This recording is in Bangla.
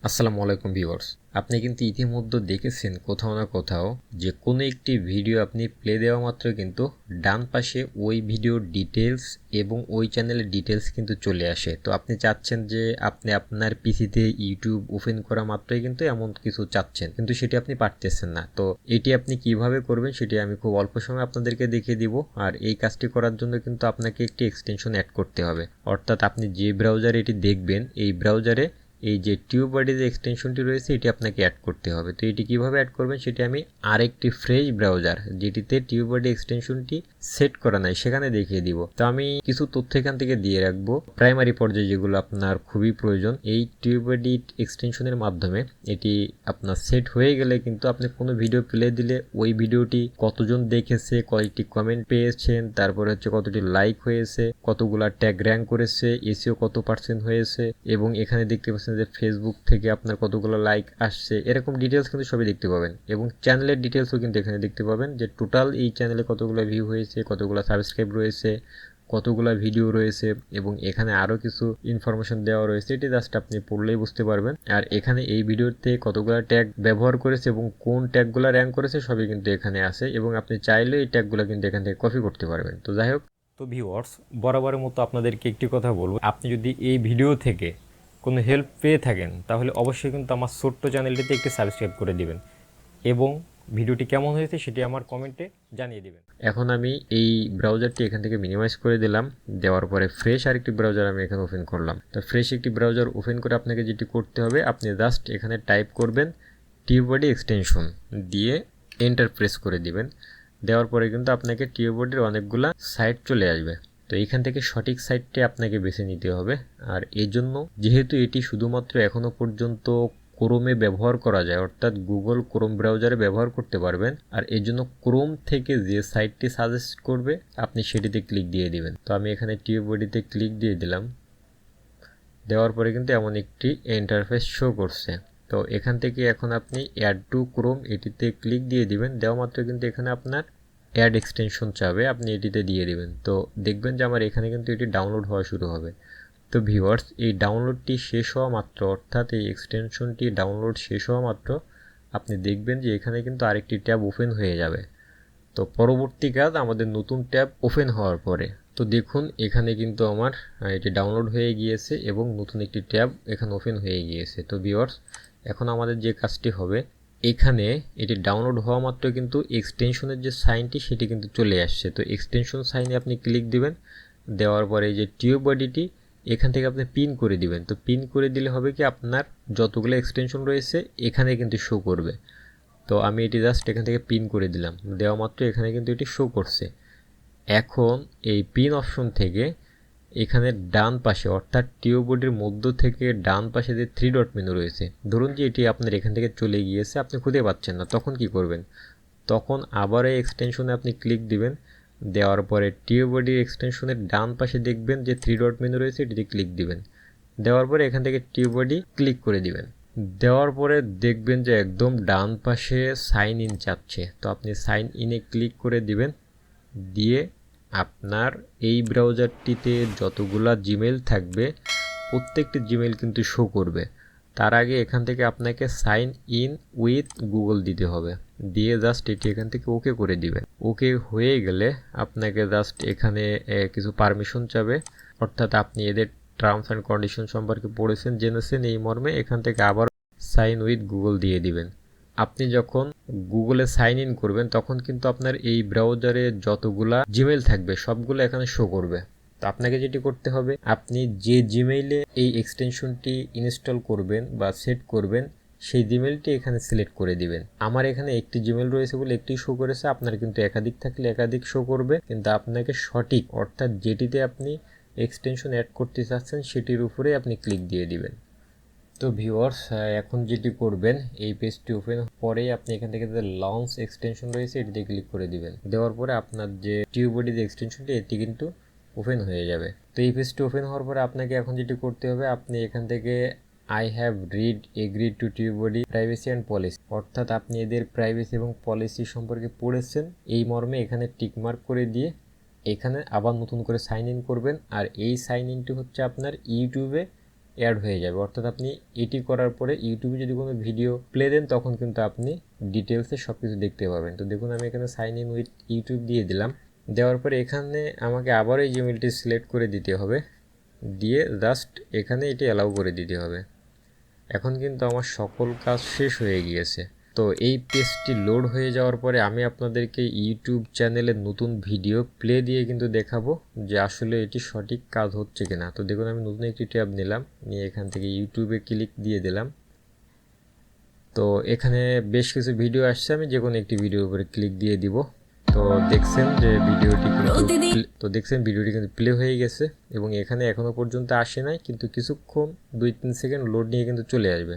আসসালামু আলাইকুম ভিউয়ার্স। আপনি কিন্তু ইতিমধ্যে দেখেছেন কোথাও না কোথাও যে কোনো একটি ভিডিও আপনি প্লে দেওয়া মাত্র কিন্তু ডান পাশে ওই ভিডিওর ডিটেলস এবং ওই চ্যানেলের ডিটেলস কিন্তু চলে আসে। তো আপনি চাচ্ছেন যে আপনি আপনার পিসিতে ইউটিউব ওপেন করা মাত্রই কিন্তু এমন কিছু চাচ্ছেন, কিন্তু সেটি আপনি পারতেছেন না। তো এটি আপনি কিভাবে করবেন সেটি আমি খুব অল্প সময় আপনাদেরকে দেখিয়ে দিব। আর এই কাজটি করার জন্য কিন্তু আপনাকে একটি এক্সটেনশন অ্যাড করতে হবে, অর্থাৎ আপনি যে ব্রাউজারে এটি দেখবেন এই ব্রাউজারে এই যে TubeBuddy যে এক্সটেনশনটি রয়েছে এটি আপনাকে অ্যাড করতে হবে। তো এটি কিভাবে অ্যাড করবেন সেটি আমি আরেকটি ফ্রেশ ব্রাউজার যেটিতে TubeBuddy এক্সটেনশনটি সেট করা নাই সেখানে দেখিয়ে দিব। তো আমি কিছু তথ্য এখান থেকে দিয়ে রাখবো প্রাইমারি পর্যায়ে যেগুলো আপনার খুবই প্রয়োজন। এই TubeBuddy এক্সটেনশনের মাধ্যমে এটি আপনার সেট হয়ে গেলে কিন্তু আপনি কোনো ভিডিও প্লে দিলে ওই ভিডিওটি কতজন দেখেছে, কয়টি কমেন্ট পেয়েছেন, তারপরে হচ্ছে কতটি লাইক হয়েছে, কতগুলা ট্যাগ র্যাঙ্ক করেছে, এসইও কত % হয়েছে, এবং এখানে দেখতে পাচ্ছেন যে ফেসবুক থেকে আপনার কতগুলো লাইক আসছে, এরকম ডিটেলস কিন্তু সবই দেখতে পাবেন। এবং চ্যানেলের ডিটেলসও কিন্তু এখানে দেখতে পাবেন যে টোটাল এই চ্যানেলে কতগুলো ভিউ হয়েছে, কতগুলো সাবস্ক্রাইব রয়েছে, কতগুলো ভিডিও রয়েছে, এবং এখানে আরও কিছু ইনফরমেশন দেওয়া রয়েছে। এটি জাস্ট আপনি পড়লেই বুঝতে পারবেন। আর এখানে এই ভিডিওতে কতগুলো ট্যাগ ব্যবহার করেছে এবং কোন ট্যাগগুলো র্যাঙ্ক করেছে সবই কিন্তু এখানে আছে, এবং আপনি চাইলে এই ট্যাগগুলো কিন্তু এখান থেকে কপি করতে পারবেন। তো যাই হোক, তো ভিউয়ার্স, বরাবরের মতো আপনাদেরকে একটি কথা বলবো, আপনি যদি এই ভিডিও থেকে কোনো হেল্প পেয়ে থাকেন তাহলে অবশ্যই কিন্তু আমার ছোট্ট চ্যানেলটিতে একটি সাবস্ক্রাইব করে দিবেন এবং ভিডিওটি কেমন হয়েছে সেটি আমার কমেন্টে জানিয়ে দিবেন। এখন আমি এই ব্রাউজারটি এখান থেকে মিনিমাইজ করে দিলাম, দেওয়ার পরে ফ্রেশ আরেকটি ব্রাউজার আমি এখানে ওপেন করলাম। তো ফ্রেশ একটি ব্রাউজার ওপেন করে আপনাকে যেটি করতে হবে, আপনি জাস্ট এখানে টাইপ করবেন TubeBuddy এক্সটেনশন দিয়ে এন্টার প্রেস করে দিবেন। দেওয়ার পরে কিন্তু আপনাকে TubeBuddyর অনেকগুলা সাইট চলে আসবে। তো এখান থেকে সঠিক সাইটটি আপনাকে বেছে নিতে হবে। আর এই জন্য যেহেতু এটি শুধুমাত্র এখনো পর্যন্ত ক্রোমে ব্যবহার করা যায়, অর্থাৎ গুগল ক্রোম ব্রাউজারে ব্যবহার করতে পারবেন, আর এই জন্য ক্রোম থেকে যে সাইটটি সাজেস্ট করবে আপনি সেটিতে ক্লিক দিয়ে দিবেন। তো আমি এখানে TubeBuddyতে ক্লিক দিয়ে দিলাম। দেওয়ার পরে কিন্তু এমন একটি ইন্টারফেস শো করছে। তো এখান থেকে এখন আপনি অ্যাড টু ক্রোম এটিতে ক্লিক দিয়ে দিবেন। দেওয়া মাত্র কিন্তু এখানে আপনার অ্যাড এক্সটেনশন চাবে, আপনি এটিতে দিয়ে দিবেন। তো দেখবেন যে আমার এখানে কিন্তু এটি ডাউনলোড হওয়া শুরু হবে। তো ভিউয়ার্স, এই ডাউনলোডটি শেষ হওয়া মাত্র, অর্থাৎ এই এক্সটেনশনটি ডাউনলোড শেষ হওয়া মাত্র আপনি দেখবেন যে এখানে কিন্তু আরেকটি ট্যাব ওপেন হয়ে যাবে। তো পরবর্তী কাজ আমাদের নতুন ট্যাব ওপেন হওয়ার পরে, তো দেখুন এখানে কিন্তু আমার এটি ডাউনলোড হয়ে গিয়েছে এবং নতুন একটি ট্যাব এখানে ওপেন হয়ে গিয়েছে। তো ভিউয়ার্স, এখন আমাদের যে কাজটি হবে, এখানে এটি ডাউনলোড হওয়া মাত্র কিন্তু এক্সটেনশনের যে সাইনটি সেটি কিন্তু চলে আসছে। তো এক্সটেনশন সাইনে আপনি ক্লিক দিবেন। দেওয়ার পরে এই যে TubeBuddyটি এখান থেকে আপনি পিন করে দিবেন। তো পিন করে দিলে হবে কি, আপনার যতগুলো এক্সটেনশন রয়েছে এখানে কিন্তু শো করবে। তো আমি এটি জাস্ট এখান থেকে পিন করে দিলাম। দেওয়া মাত্র এখানে কিন্তু এটি শো করছে। এখন এই পিন অপশন থেকে এখানে ডান পাশে, অর্থাৎ TubeBuddyর মধ্য থেকে ডান পাশে যে 3 ডট মেনু রয়েছে, ধরুন যে এটি আপনার এখান থেকে চলে গিয়েছে, আপনি খুঁজে পাচ্ছেন না, তখন কি করবেন? তখন আবার এই এক্সটেনশনে আপনি ক্লিক দিবেন। দেওয়ার পরে TubeBuddy এক্সটেনশনের ডান পাশে দেখবেন যে 3 ডট মেনু রয়েছে, এটিতে ক্লিক দিবেন। দেওয়ার পরে এখান থেকে TubeBuddy ক্লিক করে দিবেন। দেওয়ার পরে দেখবেন যে একদম ডান পাশে সাইন ইন চাচ্ছে। তো আপনি সাইন ইনে ক্লিক করে দিবেন। দিয়ে আপনার এই ব্রাউজারটিতে যতগুলা জিমেইল থাকবে প্রত্যেকটি জিমেইল কিন্তু শো করবে। তার আগে এখান থেকে আপনাকে সাইন ইন উইথ গুগল দিতে হবে। দিয়ে জাস্ট এটি এখান থেকে ওকে করে দিবেন। ওকে হয়ে গেলে আপনাকে জাস্ট এখানে কিছু পারমিশন চাবে, অর্থাৎ আপনি এদের টার্মস অ্যান্ড কন্ডিশন সম্পর্কে পড়েছেন, জেনেছেন, এই মর্মে এখান থেকে আবার সাইন উইথ গুগল দিয়ে দিবেন। আপনি যখন গুগলে সাইন ইন করবেন তখন কিন্তু আপনার এই ব্রাউজারে যতগুলা জিমেইল থাকবে সবগুলো এখানে শো করবে। তো আপনাকে যেটি করতে হবে, আপনি যে জিমেইলে এই এক্সটেনশনটি ইনস্টল করবেন বা সেট করবেন সেই জিমেইলটি এখানে সিলেক্ট করে দিবেন। আমার এখানে একটি জিমেইল রয়েছে বলে একটি শো করেছে, আপনার কিন্তু একাধিক থাকলে একাধিক শো করবে, কিন্তু আপনাকে সঠিক, অর্থাৎ যেটিতে আপনি এক্সটেনশন অ্যাড করতে চাচ্ছেন সেটির উপরে আপনি ক্লিক দিয়ে দিবেন। তো ভিউয়ার্স, এখন যেটি করবেন, এই পেজটি ওপেন পরেই আপনি এখান থেকে যে লঞ্চ এক্সটেনশন রয়েছে এটিতে ক্লিক করে দিবেন। দেওয়ার পরে আপনার যে TubeBuddy যে এক্সটেনশনটি এটি কিন্তু ওপেন হয়ে যাবে। তো এই পেজটি ওপেন হওয়ার পরে আপনাকে এখন যেটি করতে হবে, আপনি এখান থেকে I have read agreed two TubeBuddy privacy and policy, অর্থাৎ আপনি এদের প্রাইভেসি এবং পলিসি সম্পর্কে পড়েছেন এই মর্মে এখানে টিকমার্ক করে দিয়ে এখানে আবার নতুন করে সাইন ইন করবেন। আর এই সাইন ইনটি হচ্ছে আপনার ইউটিউবে অ্যাড হয়ে যাবে। অর্থাৎ আপনি এটি করার পরে ইউটিউবে যদি কোনো ভিডিও প্লে দেন তখন কিন্তু আপনি ডিটেলসে সব কিছু দেখতে পাবেন। তো দেখুন আমি এখানে সাইন ইন উইথ ইউটিউব দিয়ে দিলাম। দেওয়ার পরে এখানে আমাকে আবার এই জিমেলটি সিলেক্ট করে দিতে হবে, দিয়ে জাস্ট এখানে এটি অ্যালাউ করে দিতে হবে। এখন কিন্তু আমার সকল কাজ শেষ হয়ে গিয়েছে। তো এই পেজটি লোড হয়ে যাওয়ার পরে আমি আপনাদেরকে ইউটিউব চ্যানেলে নতুন ভিডিও প্লে দিয়ে কিন্তু দেখাবো যে আসলে এটি সঠিক কাজ হচ্ছে কিনা। তো দেখুন আমি নতুন একটি ট্যাব নিলাম, নিয়ে এখান থেকে ইউটিউবে ক্লিক দিয়ে দিলাম। তো এখানে বেশ কিছু ভিডিও আসছে, আমি যে কোনো একটি ভিডিওর উপরে ক্লিক দিয়ে দিব। তো দেখছেন যে ভিডিওটি কিন্তু প্লে হয়ে গেছে এবং এখানে এখনো পর্যন্ত আসে নাই, কিন্তু কিছুক্ষণ 2-3 সেকেন্ড লোড নিয়ে কিন্তু চলে আসবে।